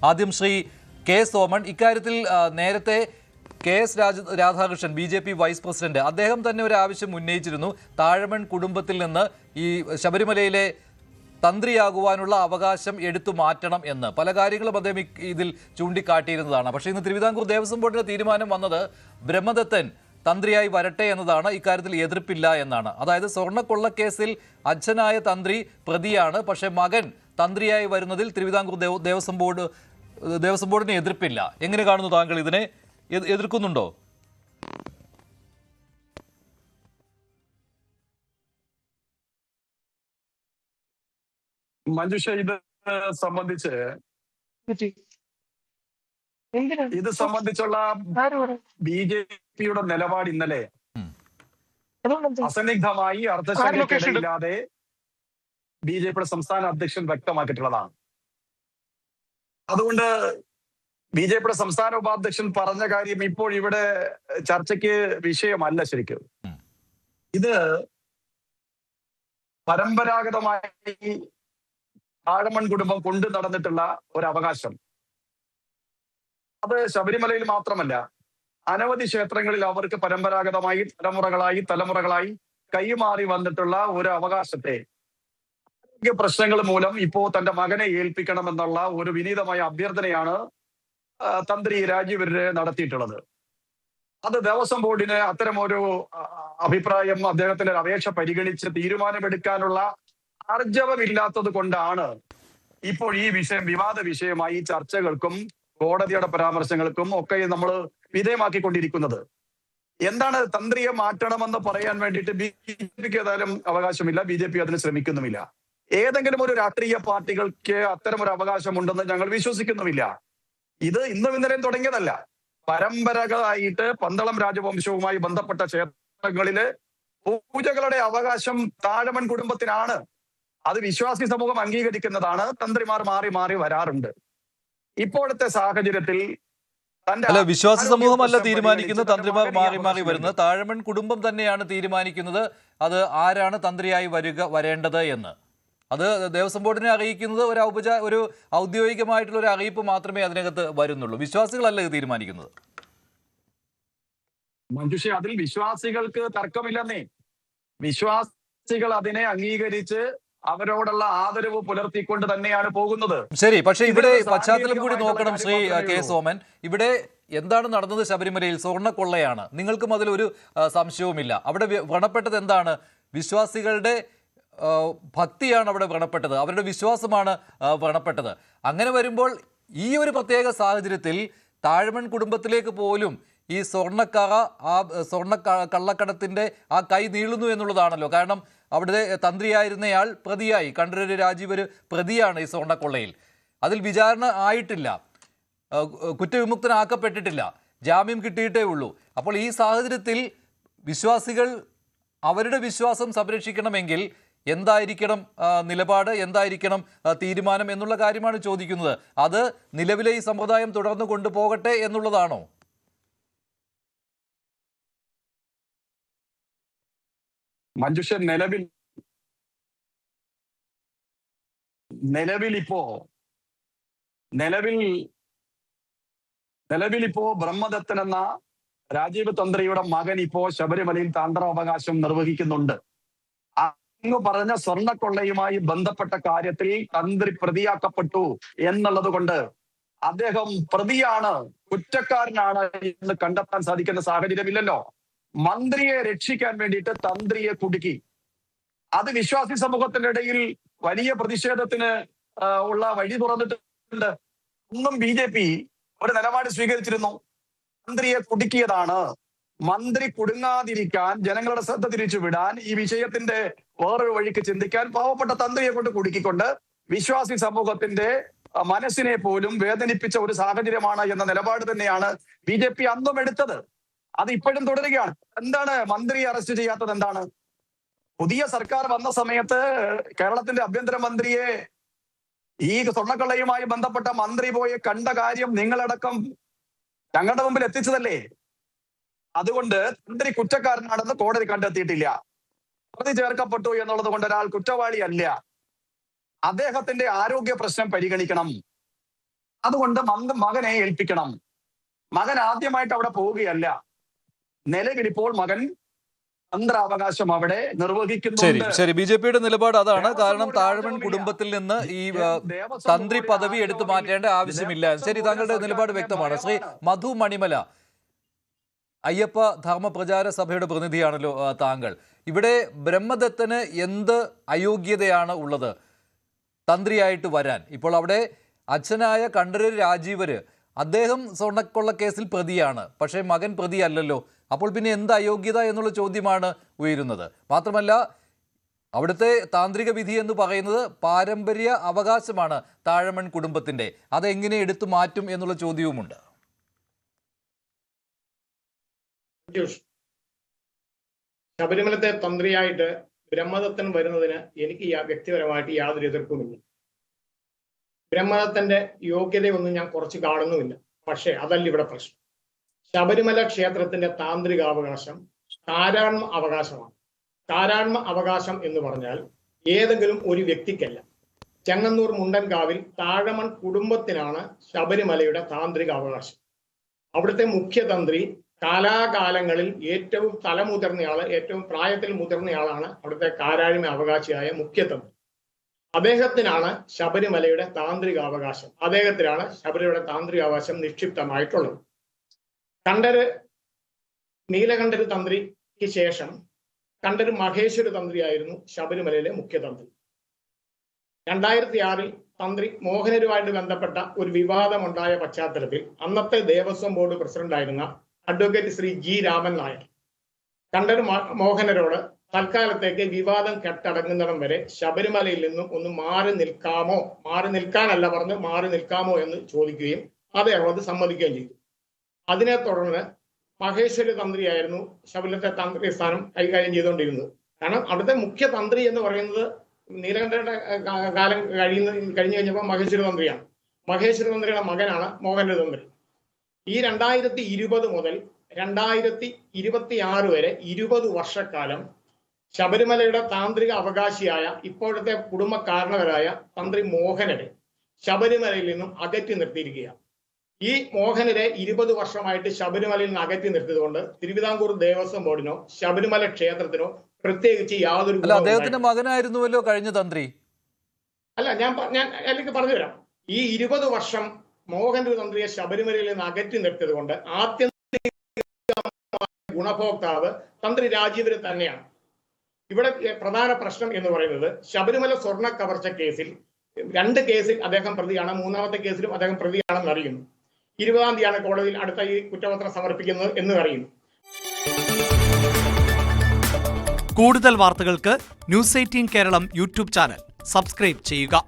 ആദ്യം ശ്രീ കെ സോമൻ, ഇക്കാര്യത്തിൽ നേരത്തെ KS Radhakrishnan BJP vice president അദ്ദേഹം തന്നെ ഒരു ആവശ്യം ഉന്നയിച്ചിരുന്നു. താഴമൺ കുടുംബത്തിൽ നിന്ന് ഈ ശബരിമലയിലെ തന്ത്രിയാകുവാനുള്ള അവകാശം എടുത്തു മാറ്റണം എന്ന് പല കാര്യങ്ങളും അദ്ദേഹം ഇതിൽ ചൂണ്ടിക്കാട്ടിയിരുന്നതാണ്. പക്ഷേ ഇന്ന് തിരുവിതാംകൂർ ദേവസ്വം ബോർഡിന്റെ തീരുമാനം വന്നത് ബ്രഹ്മദത്തൻ തന്ത്രിയായി വരട്ടെ എന്നതാണ്. ഇക്കാര്യത്തിൽ എതിർപ്പില്ല എന്നാണ്. അതായത് സ്വർണ്ണക്കൊള്ളക്കേസിൽ അച്ഛനായ തന്ത്രി പ്രതിയാണ്, പക്ഷേ മകൻ തന്ത്രിയായി വരുന്നതിൽ തിരുവിതാംകൂർ ദേവസ്വം ബോർഡിന് എതിർപ്പില്ല. എങ്ങനെ കാണുന്നു താങ്കൾ ഇതിനെ? എതിർക്കുന്നുണ്ടോ? മഞ്ജുഷ, ഇത് സംബന്ധിച്ചുള്ള BJPയുടെ നിലപാട് ഇന്നലെ അസന്നിഗ്ധമായി അർത്ഥശങ്കയില്ലാതെ BJPയുടെ സംസ്ഥാന അധ്യക്ഷൻ വ്യക്തമാക്കിയിട്ടുള്ളതാണ്. അതുകൊണ്ട് BJPയുടെ സംസ്ഥാന ഉപാധ്യക്ഷൻ പറഞ്ഞ കാര്യം ഇപ്പോൾ ഇവിടെ ചർച്ചയ്ക്ക് വിഷയമല്ല. ശരിക്കും ഇത് പരമ്പരാഗതമായി താഴമൺ കുടുംബം കൊണ്ടു നടന്നിട്ടുള്ള ഒരു അവകാശം. അത് ശബരിമലയിൽ മാത്രമല്ല, അനവധി ക്ഷേത്രങ്ങളിൽ അവർക്ക് പരമ്പരാഗതമായി തലമുറകളായി കൈമാറി വന്നിട്ടുള്ള ഒരു അവകാശത്തെ പ്രശ്നങ്ങൾ മൂലം ഇപ്പോ തന്റെ മകനെ ഏൽപ്പിക്കണമെന്നുള്ള ഒരു വിനീതമായ അഭ്യർത്ഥനയാണ് തന്ത്രി രാജീവര് നടത്തിയിട്ടുള്ളത്. അത് ദേവസ്വം ബോർഡിന് അത്തരമൊരു അഭിപ്രായം, അദ്ദേഹത്തിന്റെ അപേക്ഷ പരിഗണിച്ച് തീരുമാനമെടുക്കാനുള്ള ആർജവമില്ലാത്തത് കൊണ്ടാണ് ഇപ്പോൾ ഈ വിഷയം വിവാദ വിഷയമായി ചർച്ചകൾക്കും കോടതിയുടെ പരാമർശങ്ങൾക്കും ഒക്കെ നമ്മൾ വിധേയമാക്കിക്കൊണ്ടിരിക്കുന്നത്. എന്താണ് തന്ത്രിയെ മാറ്റണമെന്ന് പറയാൻ വേണ്ടിയിട്ട് BJPക്ക് ഏതായാലും അവകാശമില്ല, BJP അതിന് ശ്രമിക്കുന്നുമില്ല. ഏതെങ്കിലും ഒരു രാഷ്ട്രീയ പാർട്ടികൾക്ക് അത്തരം ഒരു അവകാശമുണ്ടെന്ന് ഞങ്ങൾ വിശ്വസിക്കുന്നുമില്ല. ഇത് ഇന്നും ഇന്നലെയും തുടങ്ങിയതല്ല. പരമ്പരകളായിട്ട് പന്തളം രാജവംശവുമായി ബന്ധപ്പെട്ട ക്ഷേത്രങ്ങളില് പൂജകളുടെ അവകാശം താഴമൺ കുടുംബത്തിനാണ്. അത് വിശ്വാസി സമൂഹം അംഗീകരിക്കുന്നതാണ്. തന്ത്രിമാർ മാറി മാറി വരാറുണ്ട്. ഇപ്പോഴത്തെ സാഹചര്യത്തിൽ വിശ്വാസി സമൂഹമല്ല തീരുമാനിക്കുന്നത്, തന്ത്രിമാർ മാറി മാറി വരുന്നത് താഴമൺ കുടുംബം തന്നെയാണ് തീരുമാനിക്കുന്നത്. അത് ആരാണ് തന്ത്രിയായി വരേണ്ടത് എന്ന് അത് ദേവസ്വം ബോർഡിനെ അറിയിക്കുന്നത് ഒരു ഔദ്യോഗികമായിട്ടുള്ള ഒരു അറിയിപ്പ് മാത്രമേ അതിനകത്ത് വരുന്നുള്ളൂ. വിശ്വാസികളല്ല ഇത് തീരുമാനിക്കുന്നത്. മഞ്ജുഷ, അതിൽ വിശ്വാസികൾക്ക് തർക്കമില്ലെന്നേ. വിശ്വാസികൾ അതിനെ അംഗീകരിച്ച് അവരോടുള്ള ആദരവ് പുലർത്തിക്കൊണ്ട് തന്നെയാണ് പോകുന്നത്. ശരി, പക്ഷേ ഇവിടെ പശ്ചാത്തലം കൂടി നോക്കണം ശ്രീ കെ സോമൻ. ഇവിടെ എന്താണ് നടന്നത്? ശബരിമലയിൽ സ്വർണ്ണക്കൊള്ളയാണ്. നിങ്ങൾക്കും അതിലൊരു സംശയവുമില്ല. അവിടെ വ്രണപ്പെട്ടത് എന്താണ്? വിശ്വാസികളുടെ ഭക്തിയാണ് അവിടെ വ്രണപ്പെട്ടത്, അവരുടെ വിശ്വാസമാണ് വ്രണപ്പെട്ടത്. അങ്ങനെ വരുമ്പോൾ ഈ ഒരു പ്രത്യേക സാഹചര്യത്തിൽ താഴമൺ കുടുംബത്തിലേക്ക് പോലും ഈ സ്വർണ്ണ കള്ളക്കടത്തിന്റെ ആ കൈ നീളുന്നു എന്നുള്ളതാണല്ലോ. കാരണം അവിടെ തന്ത്രിയായിരുന്നയാൾ പ്രതിയായി, കണ്ഠരര് രാജീവര് പ്രതിയാണ് ഈ സ്വർണ്ണക്കൊള്ളയിൽ. അതിൽ വിചാരണ ആയിട്ടില്ല, കുറ്റവിമുക്തനാക്കപ്പെട്ടിട്ടില്ല, ജാമ്യം കിട്ടിയിട്ടേ ഉള്ളൂ. അപ്പോൾ ഈ സാഹചര്യത്തിൽ വിശ്വാസികൾ അവരുടെ വിശ്വാസം സംരക്ഷിക്കണമെങ്കിൽ എന്തായിരിക്കണം നിലപാട്, എന്തായിരിക്കണം തീരുമാനം എന്നുള്ള കാര്യമാണ് ചോദിക്കുന്നത്. അത് നിലവിലെ ഈ സമ്പ്രദായം തുടർന്ന് കൊണ്ടുപോകട്ടെ എന്നുള്ളതാണോ? മഞ്ജുഷ, നിലവിലിപ്പോ ബ്രഹ്മദത്തൻ എന്ന രാജീവ് തന്ത്രിയുടെ മകൻ ഇപ്പോ ശബരിമലയിൽ താന്ത്രാവകാശം നിർവഹിക്കുന്നുണ്ട്. അങ്ങ് പറഞ്ഞ സ്വർണ്ണക്കൊള്ളയുമായി ബന്ധപ്പെട്ട കാര്യത്തിൽ തന്ത്രി പ്രതിയാക്കപ്പെട്ടു എന്നുള്ളത് കൊണ്ട് അദ്ദേഹം പ്രതിയാണ്, കുറ്റക്കാരനാണ് എന്ന് കണ്ടെത്താൻ സാധിക്കുന്ന സാഹചര്യമില്ലല്ലോ. മന്ത്രിയെ രക്ഷിക്കാൻ വേണ്ടിയിട്ട് തന്ത്രിയെ കുടുക്കി. അത് വിശ്വാസി സമൂഹത്തിന്റെ ഇടയിൽ വലിയ പ്രതിഷേധത്തിന് ഉള്ള വഴി തുറന്നിട്ടുണ്ട്. ഒന്നും BJP ഒരു നിലപാട് സ്വീകരിച്ചിരുന്നു. മന്ത്രിയെ കുടുക്കിയതാണ്. മന്ത്രി കുടുങ്ങാതിരിക്കാൻ, ജനങ്ങളുടെ ശ്രദ്ധ തിരിച്ചുവിടാൻ, ഈ വിഷയത്തിന്റെ വേറൊരു വഴിക്ക് ചിന്തിക്കാൻ പാവപ്പെട്ട തന്ത്രിയെ കൊണ്ട് കുടുക്കിക്കൊണ്ട് വിശ്വാസി സമൂഹത്തിന്റെ മനസ്സിനെ പോലും വേദനിപ്പിച്ച ഒരു സാഹചര്യമാണ് എന്ന നിലപാട് തന്നെയാണ് BJP അന്നും എടുത്തത്. അത് ഇപ്പോഴും തുടരുകയാണ്. എന്താണ് മന്ത്രിയെ അറസ്റ്റ് ചെയ്യാത്തത്? എന്താണ്? പുതിയ സർക്കാർ വന്ന സമയത്ത് കേരളത്തിന്റെ ആഭ്യന്തരമന്ത്രിയെ ഈ സ്വർണ്ണക്കൊള്ളയുമായി ബന്ധപ്പെട്ട മന്ത്രി പോയി കണ്ട കാര്യം നിങ്ങളടക്കം ഞങ്ങളുടെ മുമ്പിൽ എത്തിച്ചതല്ലേ. അതുകൊണ്ട് തന്ത്രി കുറ്റക്കാരനാണെന്ന് കോടതി കണ്ടെത്തിയിട്ടില്ല. പ്രതി ചേർക്കപ്പെട്ടു എന്നുള്ളത് കൊണ്ട് ഒരാൾ കുറ്റവാളിയല്ല. അദ്ദേഹത്തിന്റെ ആരോഗ്യ പ്രശ്നം പരിഗണിക്കണം. അതുകൊണ്ട് മകനെ ഏൽപ്പിക്കണം. മകൻ ആദ്യമായിട്ട് അവിടെ പോവുകയല്ല. നിലവിൽ ഇപ്പോൾ മകൻ തന്ത്രാവകാശം അവിടെ നിർവഹിക്കുന്നുണ്ട്. ശരി, ബി.ജെ.പിയുടെ നിലപാട് അതാണ്. കാരണം താഴമൺ കുടുംബത്തിൽ നിന്ന് ഈ തന്ത്രി പദവി എടുത്തു മാറ്റേണ്ട ആവശ്യമില്ല. ശരി, താങ്കളുടെ നിലപാട് വ്യക്തമാണ്. ശ്രീ മധു മണിമല, അയ്യപ്പ ധർമ്മ പ്രചാര സഭയുടെ പ്രതിനിധിയാണല്ലോ താങ്കൾ. ഇവിടെ ബ്രഹ്മദത്തന് എന്ത് അയോഗ്യതയാണ് ഉള്ളത് തന്ത്രിയായിട്ട് വരാൻ? ഇപ്പോൾ അവിടെ അച്ഛനായ കണ്ഠരര് രാജീവര് അദ്ദേഹം സ്വർണ്ണക്കൊള്ള കേസിൽ പ്രതിയാണ്, പക്ഷേ മകൻ പ്രതിയല്ലല്ലോ. അപ്പോൾ പിന്നെ എന്ത് അയോഗ്യത എന്നുള്ള ചോദ്യമാണ് ഉയരുന്നത്. മാത്രമല്ല അവിടുത്തെ താന്ത്രിക വിധി എന്ന് പറയുന്നത് പാരമ്പര്യ അവകാശമാണ് താഴമൺ കുടുംബത്തിന്റെ. അതെങ്ങനെ എടുത്തു മാറ്റും എന്നുള്ള ചോദ്യവുമുണ്ട്. ശബരിമലത്തെ തന്ത്രിയായിട്ട് ബ്രഹ്മദത്തൻ വരുന്നതിന് എനിക്ക് വ്യക്തിപരമായിട്ട് യാതൊരു എതിർപ്പുമില്ല. ബ്രഹ്മദത്തന്റെ യോഗ്യതയൊന്നും ഞാൻ കുറച്ച് കാണുന്നുമില്ല. പക്ഷേ അതല്ല ഇവിടെ പ്രശ്നം. ശബരിമല ക്ഷേത്രത്തിന്റെ താന്ത്രികാവകാശം കാരാണ്മ അവകാശമാണ്. കാരാണ്മ അവകാശം എന്ന് പറഞ്ഞാൽ ഏതെങ്കിലും ഒരു വ്യക്തിക്കല്ല. ചെങ്ങന്നൂർ മുണ്ടൻകാവിൽ താഴമൺ കുടുംബത്തിനാണ് ശബരിമലയുടെ താന്ത്രിക അവകാശം. അവിടുത്തെ മുഖ്യതന്ത്രി കാലാകാലങ്ങളിൽ ഏറ്റവും തലമുതിർന്നയാള്, ഏറ്റവും പ്രായത്തിൽ മുതിർന്നയാളാണ് അവിടുത്തെ കാരാഴ്മ അവകാശിയായ മുഖ്യതന്ത്രി. അദ്ദേഹത്തിനാണ് ശബരിമലയുടെ താന്ത്രികാവകാശം. അദ്ദേഹത്തിനാണ് ശബരിമലയുടെ താന്ത്രികാവകാശം നിക്ഷിപ്തമായിട്ടുള്ളത്. നീലകണ്ഠര് തന്ത്രിക്ക് ശേഷം കണ്ഠര് മഹേശ്വര തന്ത്രിയായിരുന്നു ശബരിമലയിലെ മുഖ്യതന്ത്രി. 2006 തന്ത്രി മോഹനരുമായിട്ട് ബന്ധപ്പെട്ട ഒരു വിവാദമുണ്ടായ പശ്ചാത്തലത്തിൽ അന്നത്തെ ദേവസ്വം ബോർഡ് പ്രസിഡന്റായിരുന്ന അഡ്വക്കേറ്റ് ശ്രീ ജി രാമൻ നായർ കണ്ഠര് മോഹനരോട് തൽക്കാലത്തേക്ക് വിവാദം കെട്ടടങ്ങുന്നിടം വരെ ശബരിമലയിൽ നിന്നും ഒന്ന് മാറി നിൽക്കാനല്ല പറഞ്ഞു, മാറി നിൽക്കാമോ എന്ന് ചോദിക്കുകയും അദ്ദേഹം അത് സമ്മതിക്കുകയും ചെയ്തു. അതിനെ തുടർന്ന് മഹേശ്വരി തന്ത്രിയായിരുന്നു ശബരിമലത്തെ തന്ത്രി സ്ഥാനം കൈകാര്യം ചെയ്തുകൊണ്ടിരുന്നത്. കാരണം അവിടുത്തെ മുഖ്യ തന്ത്രി എന്ന് പറയുന്നത് നീലകണ്ഠരുടെ കാലം കഴിഞ്ഞു കഴിഞ്ഞപ്പോൾ മഹേശ്വരി തന്ത്രിയാണ്. മഹേശ്വരി തന്ത്രിയുടെ മകനാണ് മോഹനര് തന്ത്രി. ഈ 2020 മുതൽ 2026 വരെ 20 വർഷക്കാലം ശബരിമലയുടെ താന്ത്രിക അവകാശിയായ ഇപ്പോഴത്തെ കുടുംബ കാരണവരായ തന്ത്രി മോഹനരെ ശബരിമലയിൽ നിന്നും അകറ്റി നിർത്തിയിരിക്കുകയാണ്. ഈ മോഹനരെ 20 വർഷമായിട്ട് ശബരിമലയിൽ നിന്ന് അകറ്റി നിർത്തിയതുകൊണ്ട് തിരുവിതാംകൂർ ദേവസ്വം ബോർഡിനോ ശബരിമല ക്ഷേത്രത്തിനോ പ്രത്യേകിച്ച് യാതൊരു അദ്ദേഹത്തിന്റെ മകനായിരുന്നുവല്ലോ കഴിഞ്ഞ തന്ത്രി. അല്ല, ഞാൻ എനിക്ക് പറഞ്ഞു തരാം. ഈ 20 വർഷം മോഹനര് തന്ത്രിയെ ശബരിമലയിൽ നിന്ന് അകറ്റി നിർത്തിയത് കൊണ്ട് ആത്യന്തിക ഗുണഭോക്താവ് തന്ത്രി രാജീവര് തന്നെയാണ്. ഇവിടെ പ്രധാന പ്രശ്നം എന്ന് പറയുന്നത് ശബരിമല സ്വർണ്ണ കവർച്ച കേസിൽ 2 കേസിൽ അദ്ദേഹം പ്രതിയാണ്. 3ാമത്തെ കേസിലും അദ്ദേഹം പ്രതിയാണെന്ന് അറിയുന്നു. 20-ാം തീയതിയാണ് കോടതിയിൽ അടുത്ത ഈ കുറ്റപത്രം സമർപ്പിക്കുന്നത് എന്ന് അറിയുന്നു. കൂടുതൽ വാർത്തകൾക്ക് news 18 Keralam YouTube channel subscribe ചെയ്യുക.